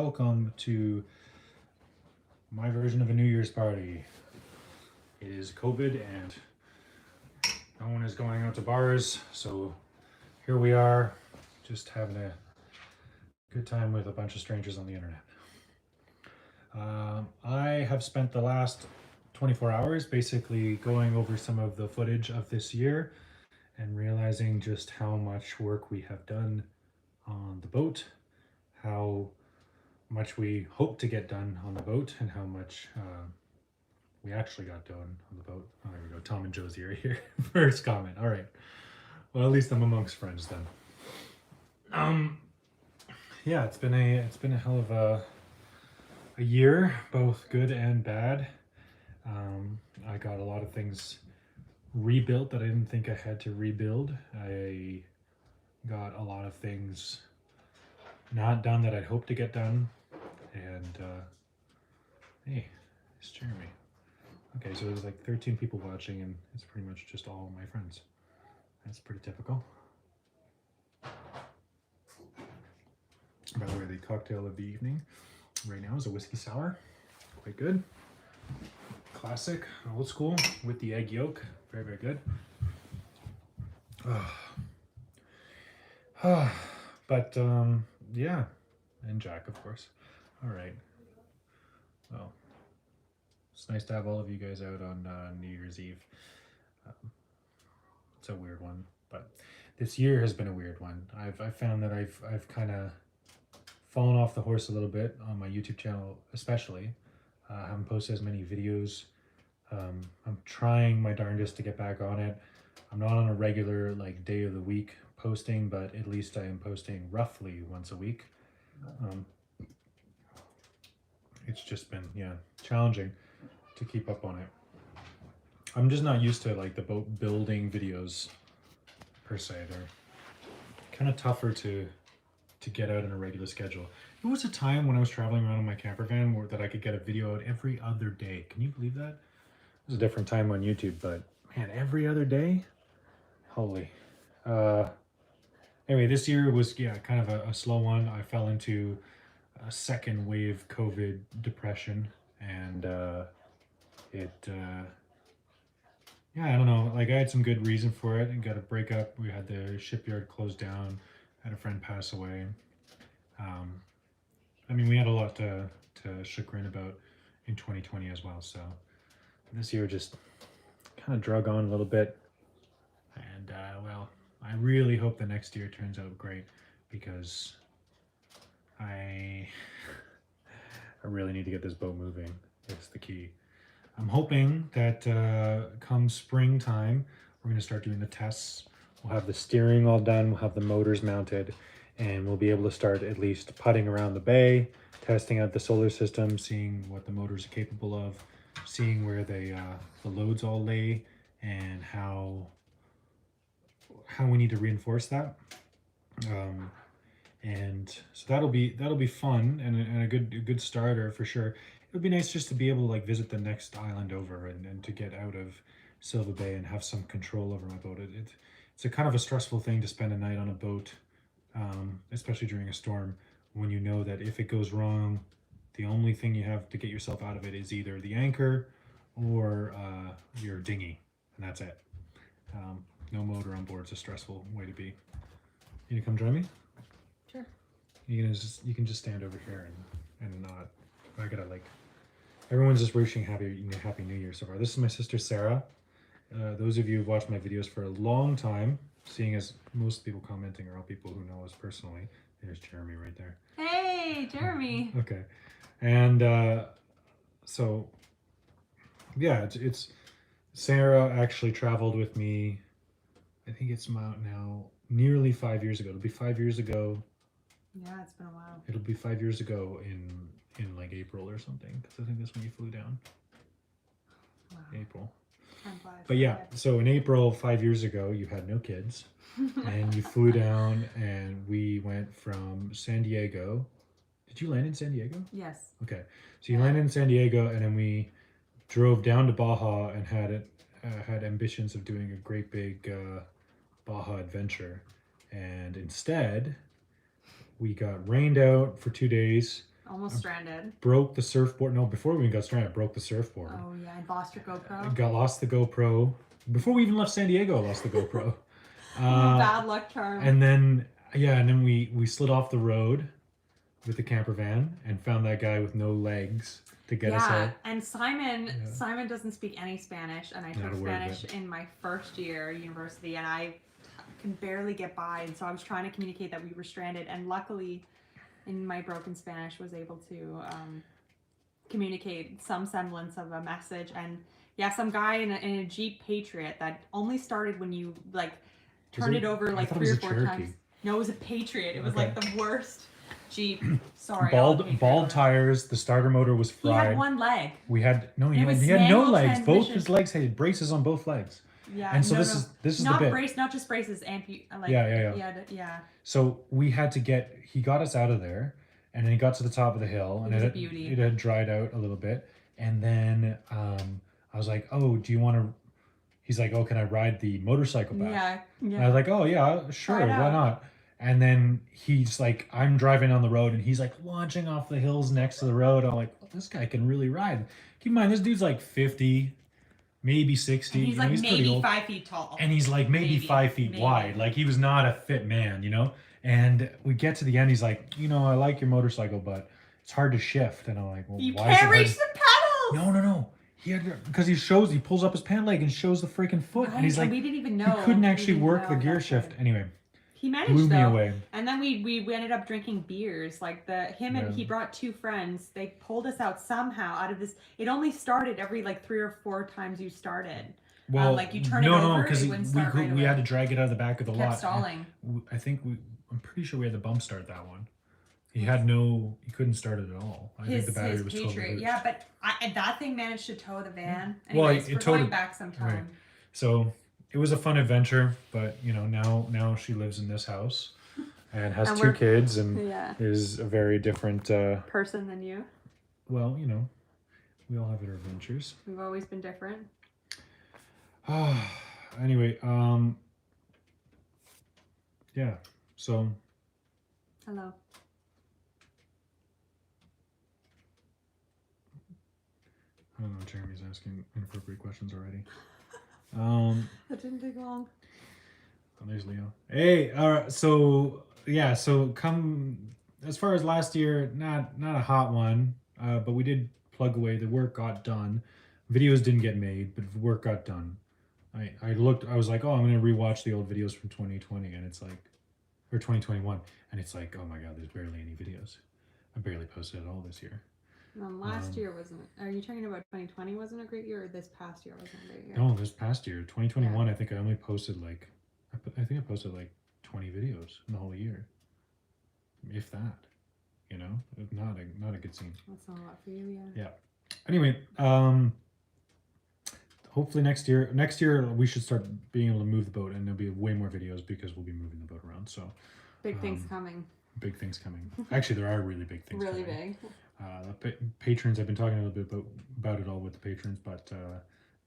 welcome to my version of a New Year's party. It is COVID and no one is going out to bars, so here we are, just having a good time with a bunch of strangers on the internet. I have spent the last 24 hours basically going over some of the footage of this year and realizing just how much work we have done on the boat, how much we hope to get done on the boat, and how much we actually got done on the boat. Oh, there we go. Tom and Josie are here. First comment. All right. Well, at least I'm amongst friends then. Yeah, it's been a hell of a year, both good and bad. I got a lot of things rebuilt that I didn't think I had to rebuild. I got a lot of things not done that I'd hoped to get done. And hey, it's Jeremy. Okay, so there's like 13 people watching, and it's pretty much just all my friends. That's pretty typical. By the way, the cocktail of the evening right now is a whiskey sour. Quite good. Classic, old school, with the egg yolk. Very, very good. But yeah, and Jack, of course. All right. Well, it's nice to have all of you guys out on New Year's Eve. It's a weird one, but this year has been a weird one. I've found that I've kind of fallen off the horse a little bit on my YouTube channel, especially. I haven't posted as many videos. I'm trying my darndest to get back on it. I'm not on a regular like day of the week posting, but at least I am posting roughly once a week. It's just been challenging to keep up on it. I'm just not used to like the boat building videos per se. They're kind of tougher to get out in a regular schedule. There was a time when I was traveling around in my camper van that I could get a video out every other day. Can you believe that? It was a different time on YouTube, but man, every other day? Holy. Anyway, this year was kind of a slow one. I fell into a second wave COVID depression, and I don't know, like I had some good reason for it and got a breakup. We had the shipyard closed down, had a friend pass away. I mean, we had a lot to chagrin about in 2020 as well. So this year just kind of drug on a little bit. And well, I really hope the next year turns out great, because I really need to get this boat moving. It's the key. I'm hoping that come springtime, we're going to start doing the tests. We'll have the steering all done, we'll have the motors mounted, and we'll be able to start at least putting around the bay, testing out the solar system, seeing what the motors are capable of, seeing where the loads all lay, and how we need to reinforce that. And so that'll be fun and a good starter for sure. It would be nice just to be able to like visit the next island over and to get out of Silva Bay and have some control over my boat. It's a kind of a stressful thing to spend a night on a boat, especially during a storm, when you know that if it goes wrong, the only thing you have to get yourself out of it is either the anchor or your dinghy, and that's it. No motor on board is a stressful way to be. You gonna come join me? Sure. You can just stand over here and not. I gotta like. Everyone's just wishing happy New Year so far. This is my sister Sarah. Those of you who've watched my videos for a long time, seeing as most people commenting are all people who know us personally. There's Jeremy right there. Hey, Jeremy. Okay, and so yeah, it's Sarah actually traveled with me. I think it's now nearly 5 years ago. It'll be 5 years ago. Yeah, it's been a while. It'll be 5 years ago in like April or something, because I think that's when you flew down. Wow. April. Time flies. But yeah, so in April 5 years ago, you had no kids, and you flew down, and we went from San Diego. Did you land in San Diego? Yes. Okay, so you landed in San Diego, and then we drove down to Baja and had ambitions of doing a great big Baja adventure, and instead we got rained out for 2 days. almost stranded. broke the surfboard. No, before we even got stranded, I broke the surfboard. Oh yeah, and lost your GoPro. Lost the GoPro. Before we even left San Diego, I lost the GoPro. Bad luck charm. And then we slid off the road with the camper van and found that guy with no legs to get us out. And Simon doesn't speak any Spanish, and I Not took a word of Spanish it. in my first year university, and I can barely get by, and so I was trying to communicate that we were stranded, and luckily, in my broken Spanish, was able to communicate some semblance of a message. And some guy in a Jeep Patriot that only started when you like turned it over like 3 or 4 times. No, it was a Patriot. It was like the worst Jeep. Sorry. Bald tires. The starter motor was fried. He had one leg. He had no legs. Both his legs had braces on both legs. Yeah. And so this is not the bit. Not just braces. Yeah. So we had to he got us out of there, and then he got to the top of the hill, and it had dried out a little bit, and then I was like, oh, do you want to? He's like, oh, can I ride the motorcycle back? Yeah. And I was like, oh yeah, sure, why not? And then he's like, I'm driving on the road, and he's like launching off the hills next to the road. I'm like, well, this guy can really ride. Keep in mind, this dude's like 50, maybe 60. And he's like he's maybe 5 feet tall. And he's like maybe 5 feet wide. Like he was not a fit man, you know? And we get to the end, he's like, I like your motorcycle, but it's hard to shift. And I'm like, well, you why is it can't hard reach the pedals. No. Because he pulls up his pant leg and shows the freaking foot. Right, and he's like, we didn't even know. He couldn't actually work the gear shift. Anyway. He managed blew me away. And then we ended up drinking beers. Like and he brought 2 friends. They pulled us out somehow out of this. It only started every like 3 or 4 times you started. Well, like you turn it over, because we had to drag it out of the back of the lot. Kept stalling. I'm pretty sure we had the bump start that one. He couldn't start it at all. I think the battery was totally loose. Yeah, but that thing managed to tow the van. Well, Anyways, it we're towed going back sometime. Right. So it was a fun adventure, but now she lives in this house and has 2 kids and is a very different person than you. Well, we all have our adventures. We've always been different. Anyway, yeah. So. Hello. I don't know. Jeremy's asking inappropriate questions already. That didn't take long. Oh, there's Leo. Hey, all right. So yeah. So come as far as last year, not a hot one, but we did plug away. The work got done. Videos didn't get made, but the work got done. I looked. I was like, oh, I'm gonna rewatch the old videos from 2020, and it's like, or 2021, and it's like, oh my god, there's barely any videos. I barely posted at all this year. Last year wasn't. Are you talking about 2020 wasn't a great year, or this past year wasn't a great year? No, this past year, 2021. I think I only posted like, I think I posted like 20 videos in the whole year, if that. Not a good scene. That's not a lot for you, yeah. Yeah. Anyway, hopefully next year we should start being able to move the boat, and there'll be way more videos because we'll be moving the boat around. So big things coming. Big things coming. Actually, there are really big things. Really coming. big. The patrons. I've been talking a little bit about it all with the patrons, but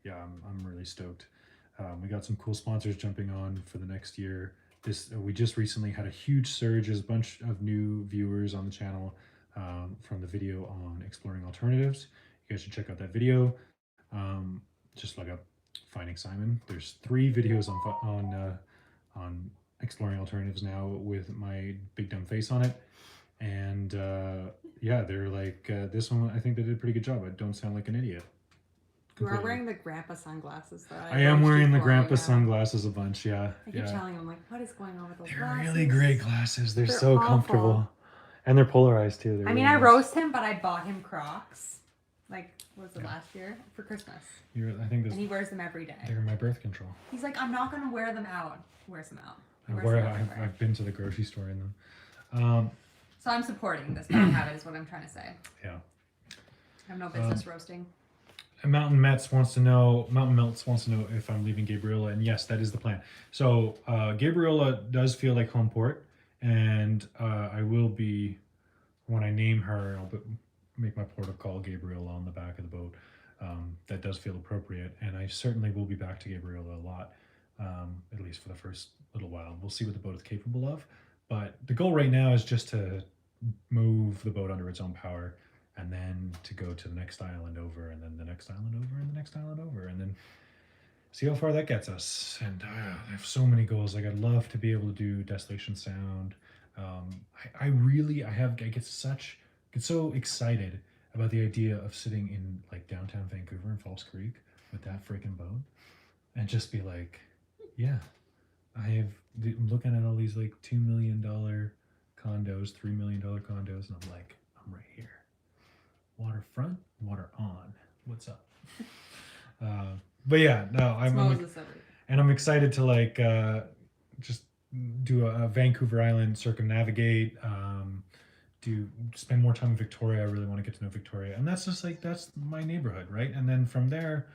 yeah, I'm really stoked. We got some cool sponsors jumping on for the next year. We just recently had a huge surge. There's a bunch of new viewers on the channel from the video on exploring alternatives. You guys should check out that video. Just look up Finding Simon. There's 3 videos on exploring alternatives now with my big dumb face on it. And yeah, they're like, this one, I think they did a pretty good job. I don't sound like an idiot. You are wearing the grandpa sunglasses, though. I am wearing the grandpa sunglasses a bunch, yeah. I keep telling him, like, what is going on with those glasses? They're really great glasses. They're so awful. Comfortable. And they're polarized, too. I mean, I roast him, but I bought him Crocs. Like, was it last year? For Christmas. I think and he wears them every day. They're my birth control. He's like, I'm not going to wear them out. He wears them out. I've been to the grocery store in them. So I'm supporting this bad habit is what I'm trying to say. Yeah. I have no business roasting. And Mountain Melts wants to know if I'm leaving Gabriella, and yes, that is the plan. So Gabriella does feel like home port, and I will be, when I name her, I'll make my port of call Gabriella on the back of the boat. That does feel appropriate, and I certainly will be back to Gabriella a lot, at least for the first little while. We'll see what the boat is capable of, but the goal right now is just to move the boat under its own power, and then to go to the next island over, and then the next island over, and the next island over, and then see how far that gets us. And I have so many goals. Like I'd love to be able to do Desolation Sound. I get so excited about the idea of sitting in like downtown Vancouver in False Creek with that freaking boat and just be like, yeah, I'm looking at all these like $2 million condos, $3 million condos, and I'm like, I'm right here. Waterfront, water on. What's up? But yeah, no, I'm excited to like just do a Vancouver Island circumnavigate. Do spend more time in Victoria. I really want to get to know Victoria, and that's just like that's my neighborhood, right? And then from there,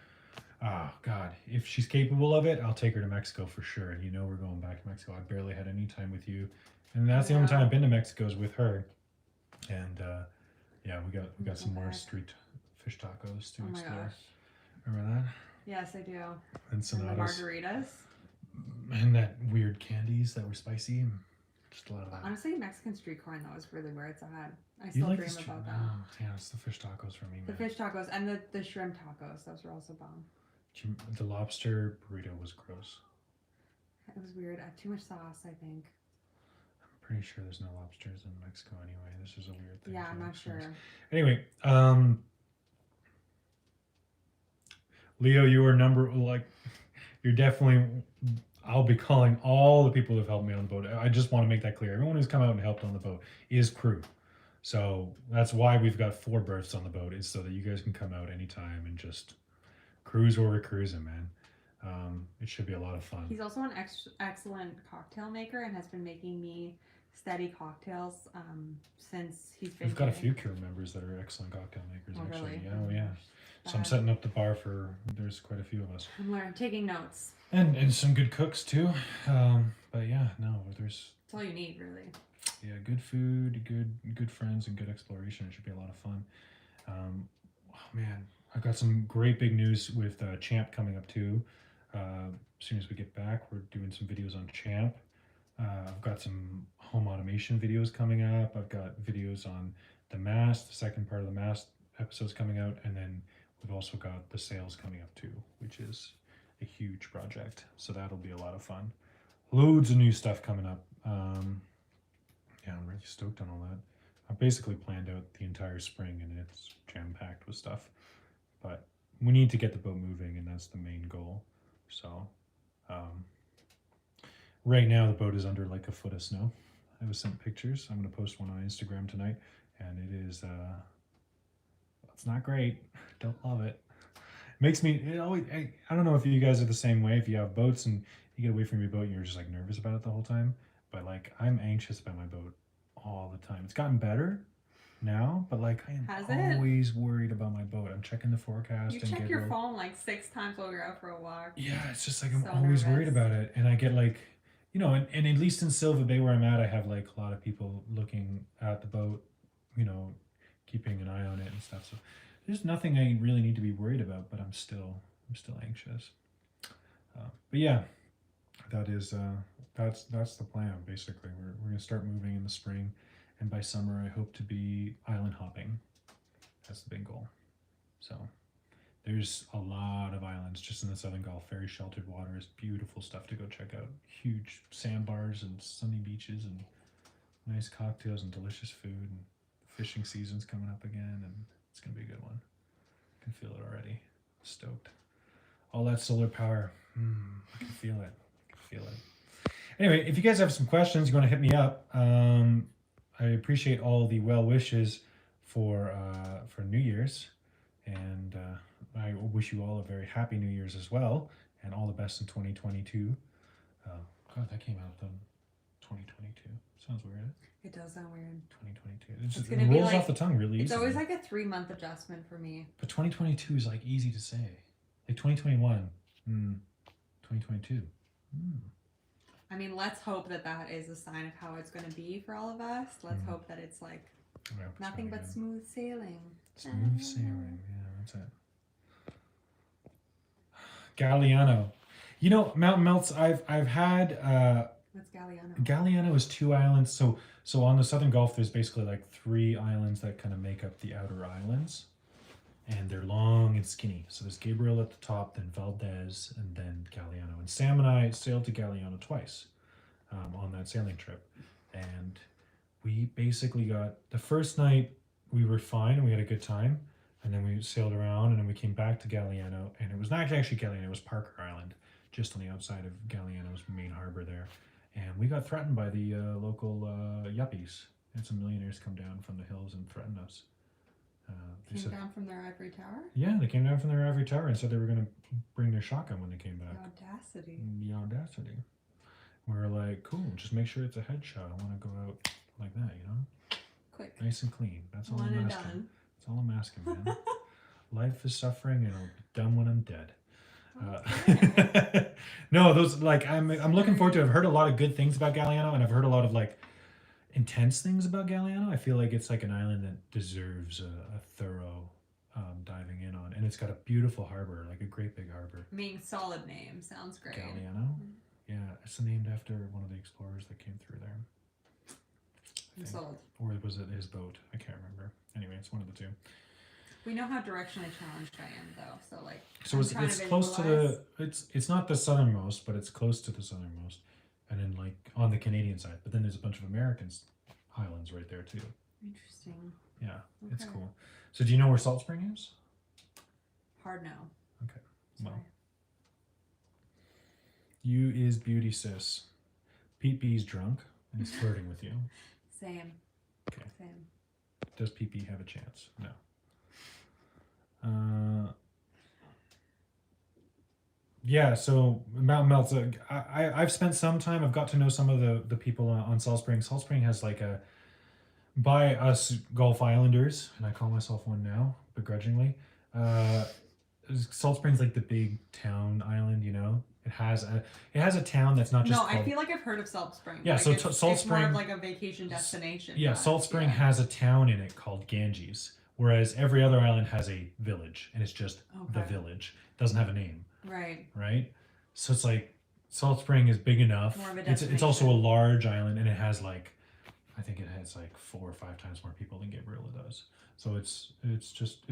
oh God, if she's capable of it, I'll take her to Mexico for sure. You know, we're going back to Mexico. I barely had any time with you, and that's the only time I've been to Mexico is with her. And yeah, we got some more street fish tacos to explore. Gosh. Remember that? Yes, I do. And Sonatas. And the margaritas. And that weird candies that were spicy. Just a lot of that. Honestly, Mexican street corn though is really where it's at. I still dream about that. Oh, yeah, it's the fish tacos for me. The fish tacos and the shrimp tacos. Those were also bomb. The lobster burrito was gross. It was weird. I had too much sauce, I think. I'm pretty sure there's no lobsters in Mexico anyway. This is a weird thing. Yeah, I'm not sure. Anyway, Leo, you're definitely. I'll be calling all the people who've helped me on the boat. I just want to make that clear. Everyone who's come out and helped on the boat is crew. So that's why we've got 4 berths on the boat, is so that you guys can come out anytime and just cruise where we're cruising, man. It should be a lot of fun. He's also an excellent cocktail maker and has been making me steady cocktails since he's been. We've got a few crew members that are excellent cocktail makers, actually. Really? Yeah. So I'm setting up the bar for. There's quite a few of us. I'm taking notes. And some good cooks too. But yeah, no, there's. That's all you need, really. Yeah, good food, good friends, and good exploration. It should be a lot of fun. Oh man, I've got some great big news with Champ coming up too. As soon as we get back, we're doing some videos on Champ. I've got some home automation videos coming up. I've got videos on the mast, the second part of the mast episodes coming out, and then we've also got the sails coming up too, which is a huge project. So that'll be a lot of fun. Loads of new stuff coming up. Yeah, I'm really stoked on all that. I've basically planned out the entire spring and it's jam-packed with stuff. But we need to get the boat moving, and that's the main goal. So right now the boat is under like a foot of snow. I was sent pictures. I'm going to post one on Instagram tonight, and it is it's not great. Don't love it. Makes me I don't know if you guys are the same way. If you have boats and you get away from your boat and you're just like nervous about it the whole time, but like I'm anxious about my boat all the time. It's gotten better now, but like I am always worried about my boat. I'm checking the forecast. You check your phone like 6 times while you're out for a walk. Yeah, it's just like I'm always worried about it, and I get like, you know, and at least in Silva Bay where I'm at, I have like a lot of people looking at the boat, you know, keeping an eye on it and stuff. So there's nothing I really need to be worried about, but I'm still anxious. But yeah, that is that's the plan basically. We're gonna start moving in the spring, and by summer I hope to be island hopping. That's the big goal. So there's a lot of islands just in the Southern Gulf. Very sheltered waters, beautiful stuff to go check out. Huge sandbars and sunny beaches and nice cocktails and delicious food. And fishing season's coming up again, and it's gonna be a good one. I can feel it already. Stoked. All that solar power. I can feel it. Anyway, if you guys have some questions, you want to hit me up. I appreciate all the well wishes for New Year's, and I wish you all a very happy New Year's as well, and all the best in 2022. God, that came out then. 2022. Sounds weird. It does sound weird. 2022. It rolls off the tongue really easy. It's always like a 3-month adjustment for me. But 2022 is like easy to say. Like 2021. 2022. I mean, let's hope that is a sign of how it's going to be for all of us. Let's hope that it's like nothing but smooth sailing. Smooth sailing, yeah, that's it. Galliano. You know, Mountain Melts, I've had What's Galliano? Galliano is 2 islands. So on the Southern Gulf, there's basically like 3 islands that kind of make up the outer islands, and they're long and skinny. So there's Gabriel at the top, then Valdez, and then Galliano. And Sam and I sailed to Galliano twice on that sailing trip, and we basically got the first night we were fine and we had a good time, and then we sailed around and then we came back to Galliano, and it was not actually Galliano, it was Parker Island, just on the outside of Galliano's main harbor there, and we got threatened by the local yuppies. Had some millionaires come down from the hills and threaten us. They Came said, down from their ivory tower? yeah, they came down from their ivory tower and said they were going to bring their shotgun when they came The back. audacity. The audacity. We were like, cool, just make sure it's a headshot. I want to go out like that, you know? Quick. Nice and clean. That's all One I'm and asking. done. That's all I'm asking, man. Life is suffering and it'll be done when I'm dead. No, those, like, I'm looking forward to it. I've heard a lot of good things about Galliano, and I've heard a lot of, like, intense things about Galliano. I feel like it's like an island that deserves a thorough diving in on, and it's got a beautiful harbor, like a great big harbor. Solid name. Sounds great. Galliano. Yeah, it's named after one of the explorers that came through there. I'm sold. Or was it his boat? I can't remember. Anyway, it's one of the two. We know how directionally challenged I am, though. So like, So I'm it's trying to close to visualize. it's not the southernmost, but it's close to the southernmost, and then like on the Canadian side. But then there's a bunch of American islands right there too. Interesting. Yeah, it's Okay. cool. So do you know where Salt Spring is? Hard no. Okay. Well, Sorry. you is beauty, sis. Pete B's drunk and he's flirting with you. Same. Okay. Same. Does Pete B have a chance? No. Yeah, so Mountain Melts. I've spent some time. I've got to know some of the people on Salt Spring. Salt Spring has like a, by us Gulf Islanders, and I call myself one now begrudgingly. Salt Spring's like the big town island, you know. It has a town that's not just. No, called, I feel like I've heard of Salt Spring. Yeah, like so it's, Salt it's Spring. more of like a vacation destination. Yeah, but, Salt Spring yeah. has a town in it called Ganges, whereas every other island has a village, and it's just the Okay. village. It doesn't have a name, Right. right? So it's like Salt Spring is big enough. More of a It's also a destination. large island, and it has like, I think it has like 4 or 5 times more people than Gabriela does. So it's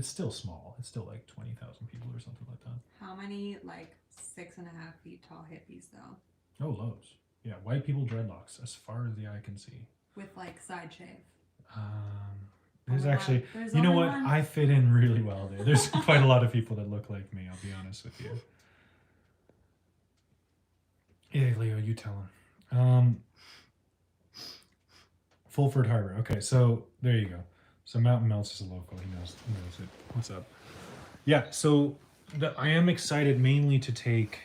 still small. It's still like 20,000 people or something like that. How many like 6.5 feet tall hippies though? Oh, loads. Yeah, white people dreadlocks as far as the eye can see. With like side shave. There's Only actually, one. There's you know only what? one. I fit in really well there. There's quite a lot of people that look like me. I'll be honest with you. Yeah, Leo, you tell him. Fulford Harbor. Okay, so there you go. So Mountain Melts is a local. He knows it. What's up? Yeah, so I am excited mainly to take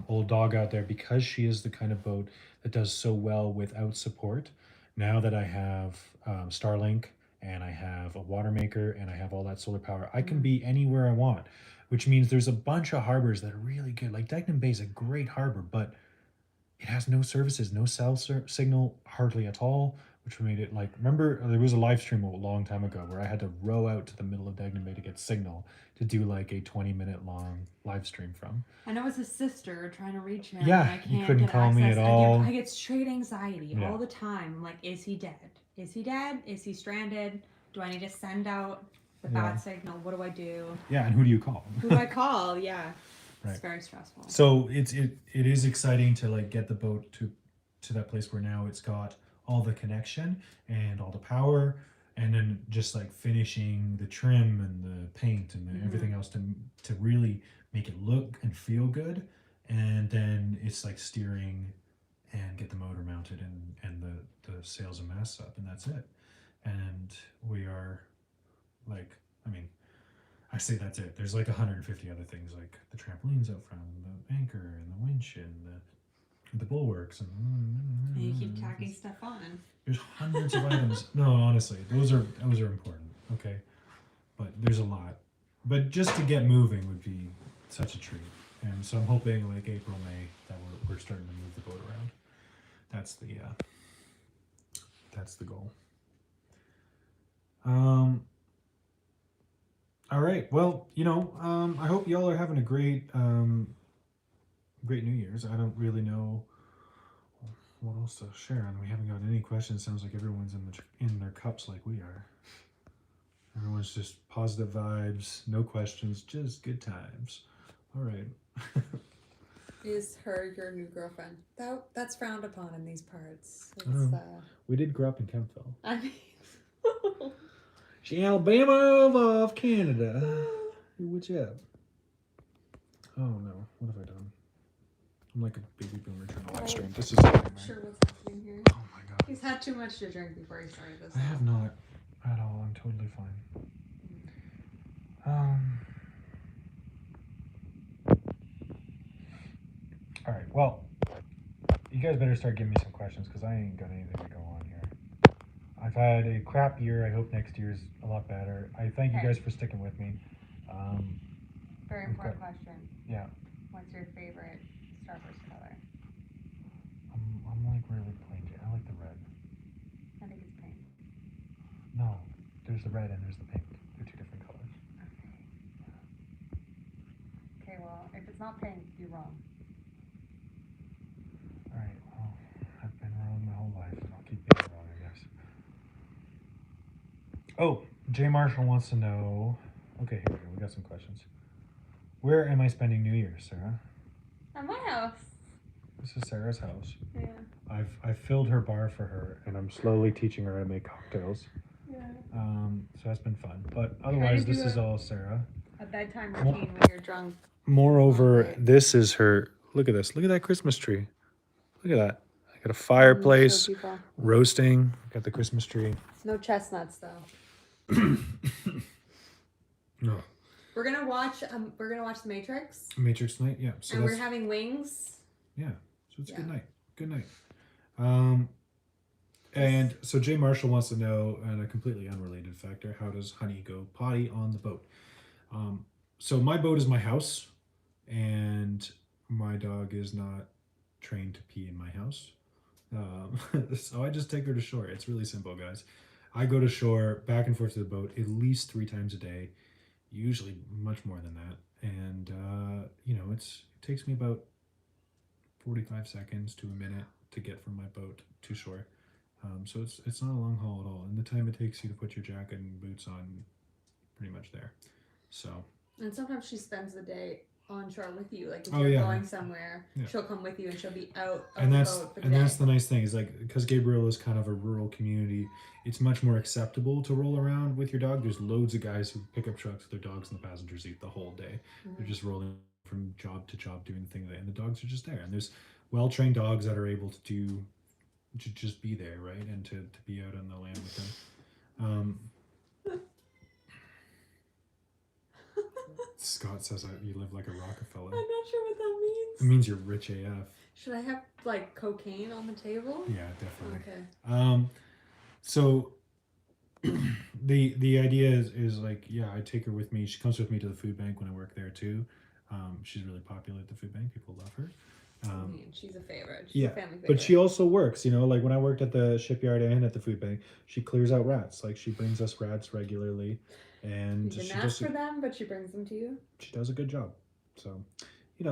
Old Dog out there because she is the kind of boat that does so well without support. Now that I have Starlink and I have a water maker and I have all that solar power, I can be anywhere I want, which means there's a bunch of harbors that are really good. Like Deckman Bay is a great harbor, but it has no services, no cell signal hardly at all, which made it like, remember there was a live stream a long time ago where I had to row out to the middle of Degnam Bay to get signal to do like a 20-minute long live stream from. I know it's his sister trying to reach him. Yeah, and I can't you couldn't get call me access. at all. I get straight anxiety Yeah. all the time. I'm like, is he dead? Is he dead? Is he stranded? Do I need to send out the Yeah. bad signal? What do I do? Yeah, and who do you call? Who do I call? Yeah. Right. It's very stressful. So it is exciting to like get the boat to that place where now it's got all the connection and all the power, and then just like finishing the trim and the paint and everything else to really make it look and feel good, and then it's like steering and get the motor mounted and the sails and masts up, and that's it. And we are like, I mean, I say that's it. There's like 150 other things, like the trampolines out front, and the anchor, and the winch, and the bulwarks, and you keep tacking stuff on. there's hundreds of items. No, honestly, those are important. Okay, but there's a lot. But just to get moving would be such a treat. And so I'm hoping like April, May that we're starting to move the boat around. That's the goal. All right. Well, I hope y'all are having a great New Year's. I don't really know what else to share? And we haven't got any questions. Sounds like everyone's in their cups like we are. Everyone's just positive vibes, no questions, just good times. All right. Is her your new girlfriend? That's frowned upon in these parts. It's, We did grow up in Kempville. I mean, She Alabama of Canada. What's up? Oh no, what have I done? I'm like a baby boomer trying to live stream. This is I'm sure what's happening here. Oh my god. he's had too much to drink before he started this. I have not at all. I'm totally fine. All right. Well, you guys better start giving me some questions because I ain't got anything to go on here. I've had a crap year. I hope next year's a lot better. I thank you guys for sticking with me. Very important question. Yeah. What's your favorite Starburst color? I'm like really plain. I like the red. I think it's pink. No, there's the red and there's the pink. They're two different colors. Okay, well, if it's not pink, you're wrong. All right. Well, I've been wrong my whole life, and I'll keep being wrong, I guess. Oh, Jay Marshall wants to know. Okay, here we go. We got some questions. Where am I spending New Year's, Sarah? At my house. This is Sarah's house. Yeah. I've filled her bar for her, and I'm slowly teaching her how to make cocktails. Yeah. So that's been fun. But otherwise, this is all Sarah. A bedtime routine when you're drunk. Moreover, this is her. Look at this. Look at that Christmas tree. Look at that. I got a fireplace, roasting. Got the Christmas tree. No chestnuts though. No. We're gonna watch The Matrix. Matrix night, yeah. So and we're having wings. Yeah. So it's a good night. Good night. And so Jay Marshall wants to know, and a completely unrelated factor, how does Honey go potty on the boat? So my boat is my house, and my dog is not trained to pee in my house. So I just take her to shore. It's really simple, guys. I go to shore, back and forth to the boat at least 3 times a day, usually much more than that. And, it takes me about 45 seconds to a minute to get from my boat to shore. So it's not a long haul at all. And the time it takes you to put your jacket and boots on, pretty much there. So. And sometimes she spends the day on shore with you. Like if you're going somewhere, she'll come with you and she'll be out of the boat for the day. That's the nice thing is like because Gabriel is kind of a rural community, it's much more acceptable to roll around with your dog. There's loads of guys who pick up trucks with their dogs in the passenger seat the whole day. Mm-hmm. They're just rolling from job to job doing the thing, and the dogs are just there. And there's well-trained dogs that are able to just be there, right, and to be out on the land with them. Scott says you live like a Rockefeller. I'm not sure what that means. It means you're rich AF. Should I have like cocaine on the table? Yeah, definitely. Okay. So the idea is like, I take her with me. She comes with me to the food bank when I work there too. She's really popular at the food bank. People love her. She's a favorite. She's a family favorite. But she also works, like when I worked at the shipyard and at the food bank, she clears out rats. Like she brings us rats regularly. And you didn't ask for them, but she brings them to you. She does a good job. So,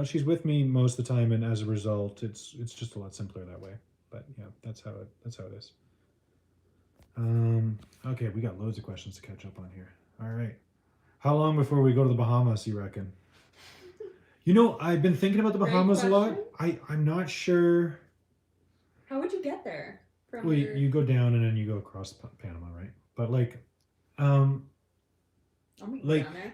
she's with me most of the time, and as a result, it's just a lot simpler that way. But yeah, that's how it is. Okay, we got loads of questions to catch up on here. All right, how long before we go to the Bahamas, you reckon? I've been thinking about the Bahamas a lot. I'm not sure. How would you get there? Well, you go down and then you go across Panama, right? But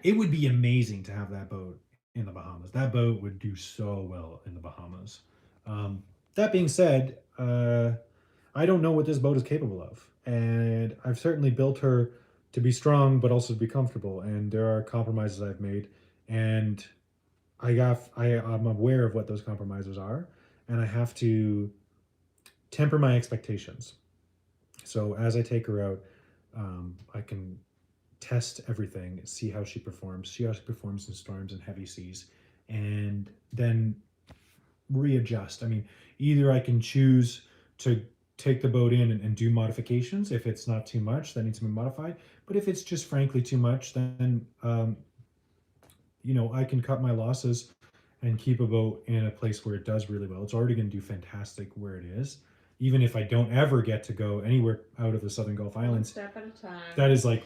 it would be amazing to have that boat in the Bahamas. That boat would do so well in the Bahamas. That being said, I don't know what this boat is capable of. And I've certainly built her to be strong, but also to be comfortable. And there are compromises I've made. And I'm aware of what those compromises are. And I have to temper my expectations. So as I take her out, I can test everything, see how she performs in storms and heavy seas, and then readjust. I mean, either I can choose to take the boat in and do modifications. If it's not too much, that needs to be modified. But if it's just frankly too much, then I can cut my losses and keep a boat in a place where it does really well. It's already going to do fantastic where it is. even if I don't ever get to go anywhere out of the Southern Gulf One Islands, step at a time. that is like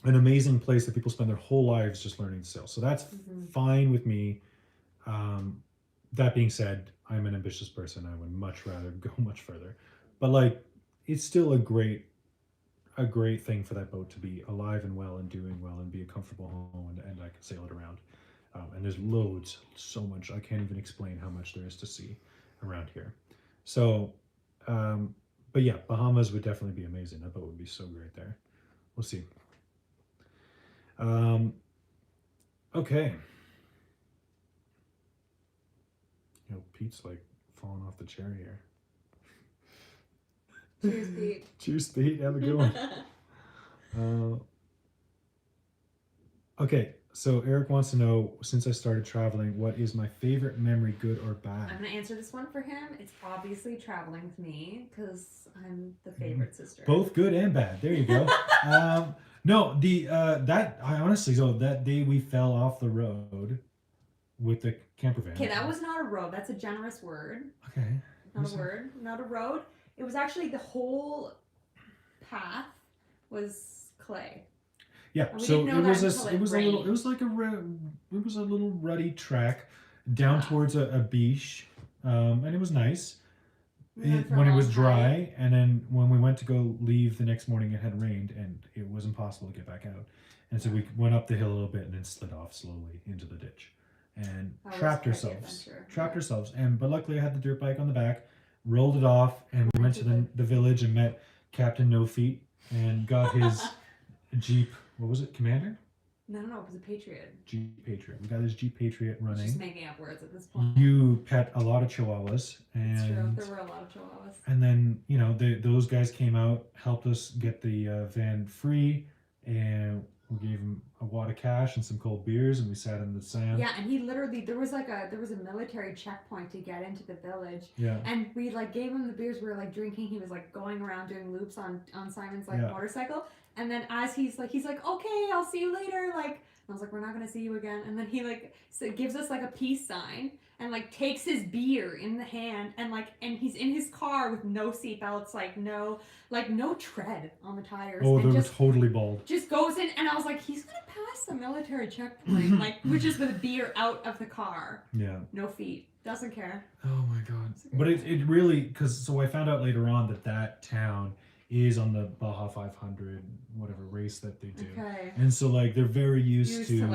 an amazing place that people spend their whole lives just learning to sail. So that's fine with me. That being said, I'm an ambitious person. I would much rather go much further, but like, it's still a great thing for that boat to be alive and well and doing well and be a comfortable home, and I can sail it around. And there's loads, so much. I can't even explain how much there is to see around here. So, but yeah, Bahamas would definitely be amazing. That boat would be so great there. We'll see. Okay. You know, Pete's like falling off the chair here. Cheers, Pete. Cheers, Pete. Have a good one. Okay, so Eric wants to know, since I started traveling, what is my favorite memory, good or bad? I'm gonna answer this one for him. It's obviously traveling with me because I'm the favorite sister. Both good and bad. There you go. No, that I honestly, so that day we fell off the road with the camper van. Okay, that was not a road. That's a generous word. Okay. Not a word. Not a road. It was actually the whole path was clay. Yeah, so it was a little ruddy track down towards a beach, and it was nice when it was dry. And then when we went to go leave the next morning, it had rained and it was impossible to get back out. And so we went up the hill a little bit and then slid off slowly into the ditch and trapped ourselves. But luckily I had the dirt bike on the back, rolled it off, and we went to the village and met Captain No Feet and got his Jeep. What was it? Commander? No, it was a Patriot. Jeep Patriot. We got his Jeep Patriot running. Just making up words at this point. You pet a lot of chihuahuas, and it's true. There were a lot of chihuahuas. And then those guys came out, helped us get the van free, and we gave him a wad of cash and some cold beers, and we sat in the sand. Yeah, and he literally there was a military checkpoint to get into the village. Yeah. And we gave him the beers. We were drinking. He was going around doing loops on Simon's motorcycle. And then as he's like, okay, I'll see you later. And I was like, we're not gonna see you again. And then he gives us a peace sign and takes his beer in the hand and he's in his car with no seatbelts, no tread on the tires. Oh, and they were totally bald. Just goes in, and I was like, he's gonna pass the military checkpoint, which is with beer out of the car. Yeah. No feet. Doesn't care. Oh my god. But it really, so I found out later on that town is on the Baja 500 whatever race that they do. Okay. And so they're very used to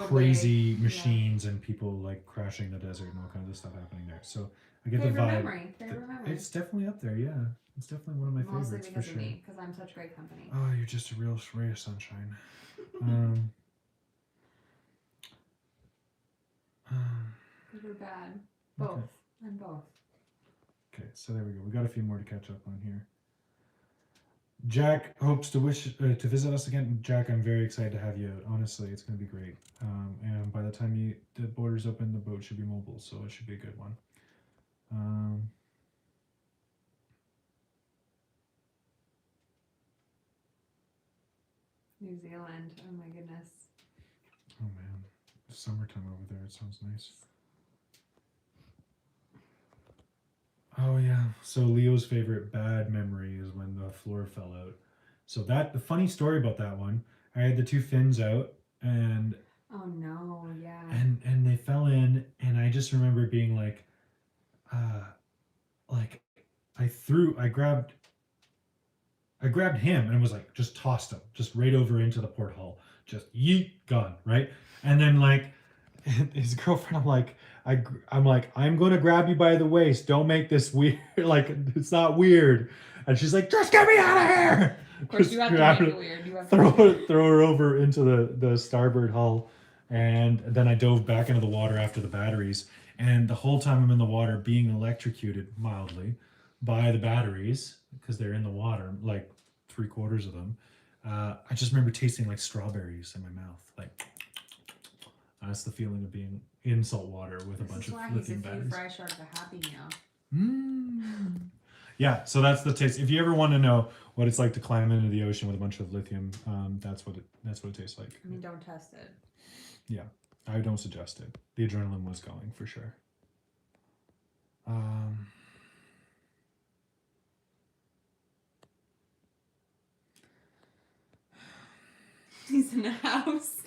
crazy machines and people crashing the desert and all kinds of stuff happening there. So I get favorite the vibe. Memory. Favorite memory. It's definitely up there, yeah. It's definitely one of my favorites for sure. Mostly because of me, because I'm such great company. Oh, you're just a real ray of sunshine. Good or bad? Both. Okay. I'm both. Okay, so there we go. We got a few more to catch up on here. Jack hopes to visit us again. Jack, I'm very excited to have you out. Honestly, it's going to be great. And by the time the borders open, the boat should be mobile, so it should be a good one. New Zealand. Oh my goodness. Oh man, it's summertime over there. It sounds nice. Oh yeah. So Leo's favorite bad memory is when the floor fell out. So the funny story about that one, I had the two fins out and oh no, yeah. And they fell in, and I just remember being I grabbed him and was just tossed him just right over into the porthole. Just yeet, gone, right? And then his girlfriend, I'm going to grab you by the waist. Don't make this weird. It's not weird. And she's like, just get me out of here. Of course, you have to make it weird. You have throw her over into the starboard hull. And then I dove back into the water after the batteries. And the whole time I'm in the water being electrocuted mildly by the batteries, because they're in the water, 3/4 of them. I just remember tasting strawberries in my mouth. That's the feeling of being in salt water with a bunch of lithium batteries. Fry shark a Happy Meal. Yeah, so that's the taste. If you ever want to know what it's like to climb into the ocean with a bunch of lithium, that's what it tastes like. I mean, don't test it. Yeah, I don't suggest it. The adrenaline was going for sure. He's in a house.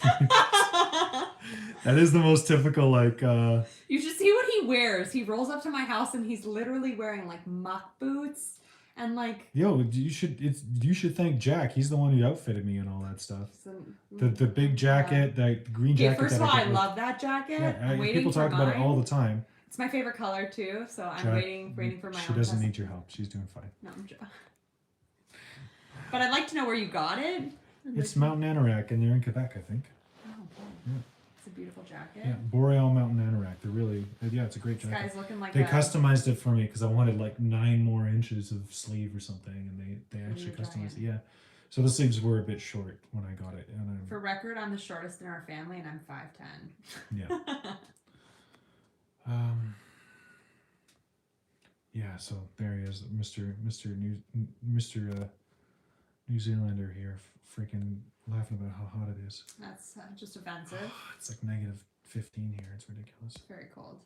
That is the most typical, like, You should see what he wears. He rolls up to my house and he's literally wearing like muck boots and like yo, you should thank Jack. He's the one who outfitted me and all that stuff. The big jacket, the green Okay, jacket. first of that all, I got, love that jacket. Yeah, I'm waiting people for talk about it all mine. the time. It's my favorite color too, so I'm Jack, waiting for my She own doesn't custom. need your help. She's doing fine. No, I'm joking. But I'd like to know where you got it. It's Mountain Anorak, and they're in Quebec, I think. Oh, okay. Yeah. It's a beautiful jacket. Yeah, Boreal Mountain Anorak. They're really, yeah, it's a great This jacket. guy's looking like They a customized it for me because I wanted like 9 more inches of sleeve or something, and they actually You're customized it. giant. Yeah, so the sleeves were a bit short when I got it, and For record, I'm the shortest in our family, and I'm 5'10". yeah, yeah. So there he is, Mr. New Zealander here, freaking laughing about how hot it is. That's just offensive. It's like negative 15 here. It's ridiculous. Very cold.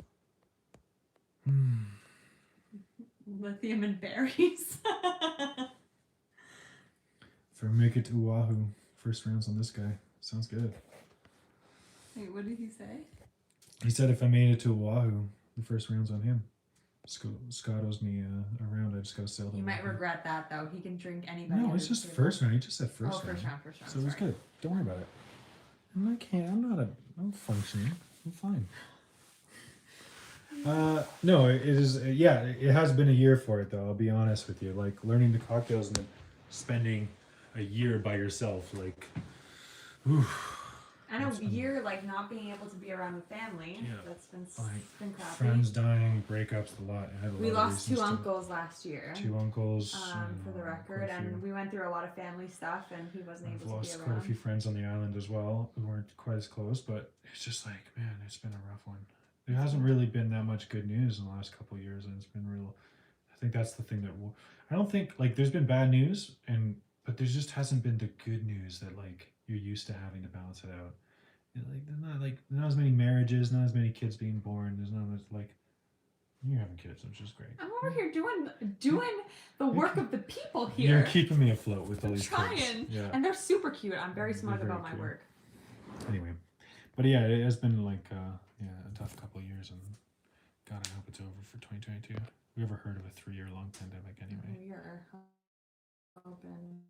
Hmm. Lithium and berries. If I make it to Oahu, first rounds on this guy. Sounds good. Wait, what did he say? He said if I made it to Oahu, the first round's on him. Scott owes me a round. I just got to sail to You might Oahu. regret that though. He can drink anybody. No, under it's the just table. first round. He just said first Oh, round. first round, first round. So it was sorry. good. Don't worry about it. I'm functioning. I'm fine. No, it is. Yeah, it has been a year for it though. I'll be honest with you. Like learning the cocktails and then spending a year by yourself. Like, oof. And That's a been- year like not being able to be around with family. Yeah. That's been Like, been crappy. Friends dying, breakups, a lot. I had a We lot of lost two reasons to- uncles last year. Two uncles. For the record, quite a few. and we went through a lot of family stuff, and he wasn't I've able to lost be quite a around. few friends on the island as well who weren't quite as close, but it's just like, man, it's been a rough one. There hasn't really been that much good news in the last couple of years, and it's been real. I think that's the thing that I don't think like there's been bad news, but there just hasn't been the good news that like you're used to having to balance it out. There's not as many marriages, not as many kids being born. There's not as like you're having kids, which is great. I'm over here doing the work of the people You're here, keeping me afloat with all I'm these trying. kids. Yeah. and they're super cute. I'm very They're smart very about my cute. work. Anyway, but yeah, it has been like a tough couple of years, and God, I hope it's over for 2022. We ever heard of a 3-year-long pandemic anyway? We are hoping.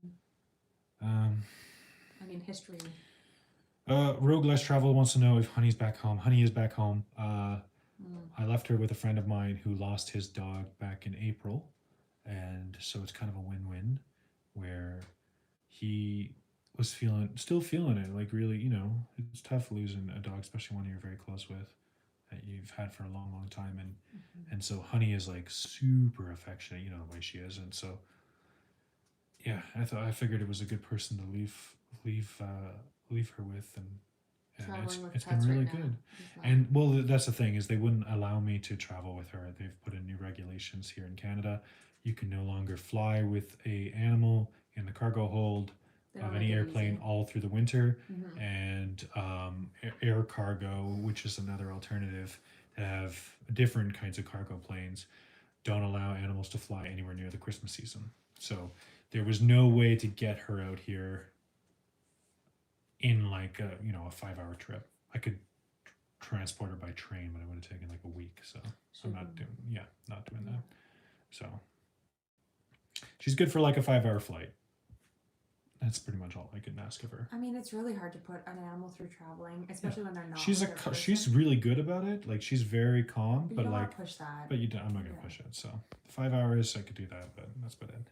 I mean, history. Rogue Less Travel wants to know if Honey's back home. Honey is back home. I left her with a friend of mine who lost his dog back in April, and so it's kind of a win-win, where he was still feeling it, like really, it's tough losing a dog, especially one you're very close with, that you've had for a long, long time, and so Honey is like super affectionate, the way she is, and so yeah, I figured it was a good person to leave her with, and Traveling with it's been pets really right now good. is not- And well, that's the thing, is they wouldn't allow me to travel with her. They've put in new regulations here in Canada. You can no longer fly with a animal in the cargo hold they of don't any make it airplane easy. all through the winter, Mhm. and air cargo, which is another alternative to have different kinds of cargo planes, don't allow animals to fly anywhere near the Christmas season. So there was no way to get her out here in like a 5-hour trip. I could transport her by train, but it would have taken like a week. So I'm not doing that. So she's good for like a 5-hour flight. That's pretty much all I can ask of her. I mean, it's really hard to put an animal through traveling, especially when they're not. She's with their she's person. really good about it. Like she's very calm, But you but don't like want to push that. but you don't, I'm not gonna Yeah. push it. So 5 hours I could do that, but that's about it.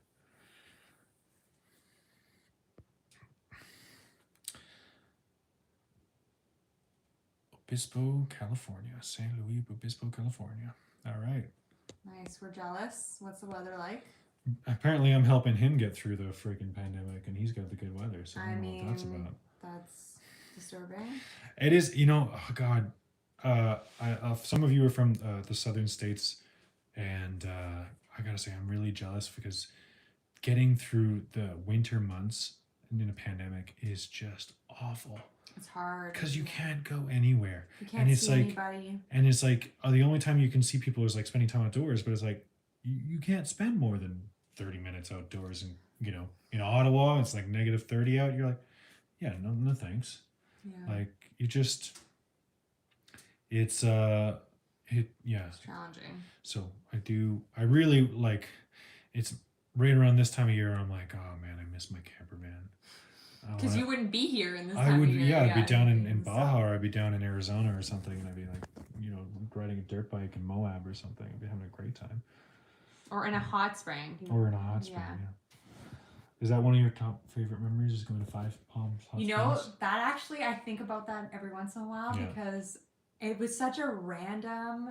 Obispo, California. San Luis Obispo, California. All right. Nice. We're jealous. What's the weather like? Apparently I'm helping him get through the freaking pandemic, and he's got the good weather, so I I don't know what that's mean, about. That's disturbing. It is, oh God. Some of you are from the southern states, and I gotta say I'm really jealous because getting through the winter months in a pandemic is just awful It's hard. because you can't go anywhere, You can't and it's see like- anybody. and it's like the only time you can see people is like spending time outdoors, but it's like you can't spend more than 30 minutes outdoors, and in Ottawa it's like negative 30 out. You're like, yeah, no thanks. Yeah. Like you just, it's yeah. It's challenging. So I really like, it's right around this time of year. I'm like, oh man, I miss my camper van. Because you wouldn't be here in this I time would, of year. yeah, I'd be down in so- Baja, or I'd be down in Arizona or something, and I'd be like, riding a dirt bike in Moab or something. I'd be having a great time. Or in a hot spring. Or in a hot spring, yeah. Is that one of your top favorite memories? Is going to Five Palms Hot Springs? That actually, I think about that every once in a while Yeah. because it was such a random,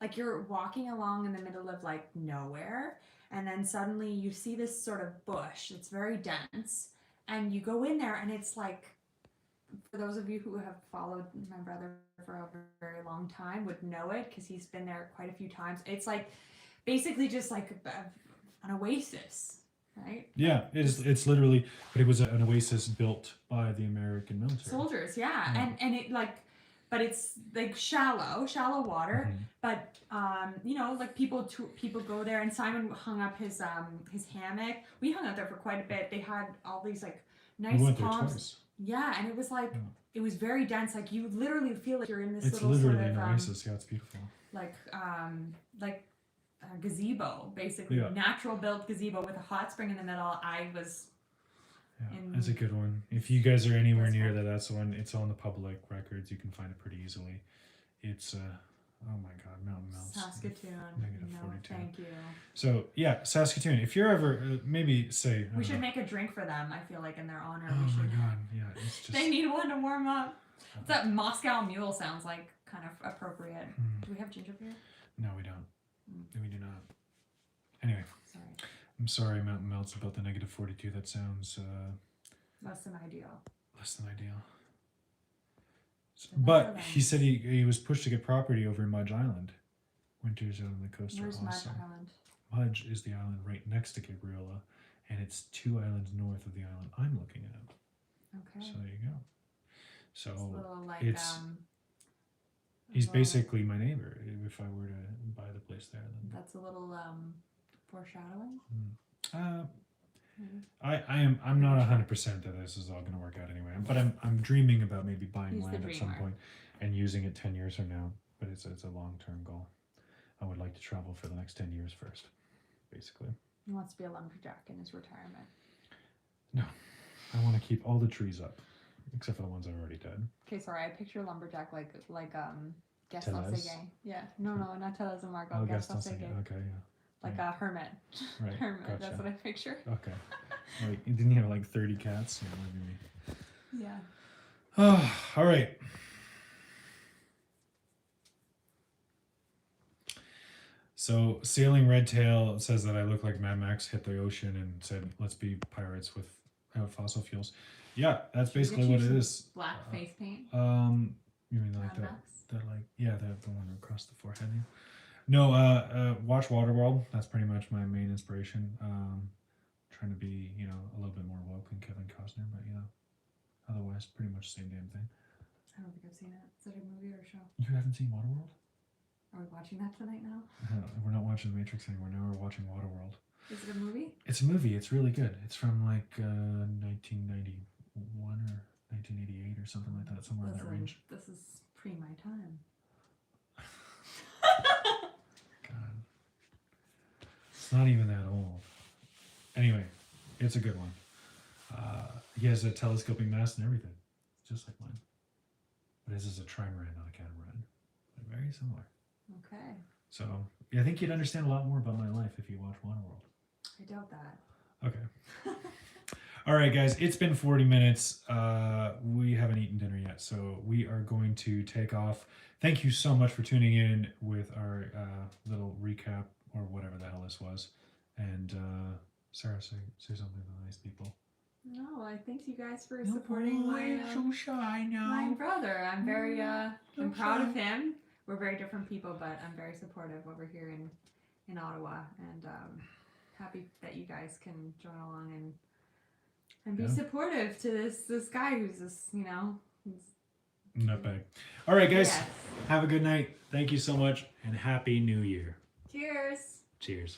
like you're walking along in the middle of like nowhere, and then suddenly you see this sort of bush. It's very dense, and you go in there, and it's like, for those of you who have followed my brother for a very long time would know it because he's been there quite a few times. It's like basically just like an oasis, right? Yeah, it's literally, but it was an oasis built by the American military. Soldiers, yeah. Yeah. And it like, but it's like shallow water. Mhm. But like people go there, and Simon hung up his hammock. We hung out there for quite a bit. They had all these like nice We went there palms. twice. Yeah, and it was like Yeah. it was very dense. Like you literally feel like you're in this It's little literally sort of an oasis. Yeah, it's beautiful. like a gazebo, basically Yeah. natural built gazebo with a hot spring in the middle. I was Yeah, in- that's a good one. If you guys are anywhere That's near fun. that's the one. It's on the public records. You can find it pretty easily. It's oh my god, Mountain Melts. Saskatoon. Negative No, 42. thank you. So yeah, Saskatoon. If you're ever maybe say I We don't should know. make a drink for them. I feel like in their honor. Oh we my should. god, yeah, it's just. They need one to warm up. That Moscow Mule sounds like kind of appropriate. Mm, Do we have ginger beer? no, we don't. Mm. We do not. Anyway, Sorry, I'm sorry, Mountain Melts, about the negative 42. That sounds less than ideal. less than ideal. The But Netherlands. he said he was pushed to get property over in Mudge Island. Winters out on the coast Where's are Mud awesome. Island? Mudge is the island right next to Gabriola, and it's 2 islands north of the island I'm looking at. Okay. So there you go. So It's a little like it's- a he's little- basically my neighbor. If I were to buy the place there, then That's a little foreshadowing. uh, Maybe. I'm not 100% that this is all going to work out anyway. But I'm dreaming about maybe buying He's the land at some dreamer. point and using it 10 years from now. But it's a long-term goal. I would like to travel for the next 10 years first, basically. He wants to be a lumberjack in his retirement. I want to keep all the trees up, except for the ones that are already dead. Okay, sorry. I picture lumberjack like Gaston Telez? Seguin. Yeah. No, not Telez and Margot. Oh, Gaston Gaston Seguin. Seguin. Okay, yeah. Like a hermit. Right. Hermit. Gotcha. That's what I picture. Okay. Like, didn't he have like 30 cats? Yeah, maybe me. Yeah. Oh, all right. So, Sailing Redtail says that I look like Mad Max hit the ocean and said, let's be pirates without fossil fuels. Yeah, that's Should we basically get what you it some is. Black face paint. You mean like Mad that? Max? That like, yeah, the one across the forehead. Yeah. No, watch Waterworld. That's pretty much my main inspiration. Trying to be, a little bit more woke than Kevin Costner, but otherwise pretty much the same damn thing. I don't think I've seen it. Is it a movie or a show? You haven't seen Waterworld? Are we watching that tonight now? We're not watching The Matrix anymore. Now we're watching Waterworld. Is it a movie? It's a movie. It's really good. It's from like 1991 or 1988 or something like that, somewhere in that range. This is pre my time. God. It's not even that old. Anyway, it's a good one. He has a telescoping mast and everything, just like mine. But his is a trimaran, not a catamaran. But very similar. Okay. So I think you'd understand a lot more about my life if you watch Waterworld. I doubt that. Okay. All right, guys. It's been 40 minutes. We haven't eaten dinner yet, so we are going to take off. Thank you so much for tuning in with our little recap or whatever the hell this was. And Sarah, say something to the nice people. No, I thank you guys for supporting my shy my brother. I'm very I'm proud of shy. him. We're very different people, but I'm very supportive over here in Ottawa, and happy that you guys can join along and be Yeah. supportive to this guy who's just who's Nutbag. All right, guys. Yes. Have a good night. Thank you so much, and Happy New Year. Cheers. Cheers.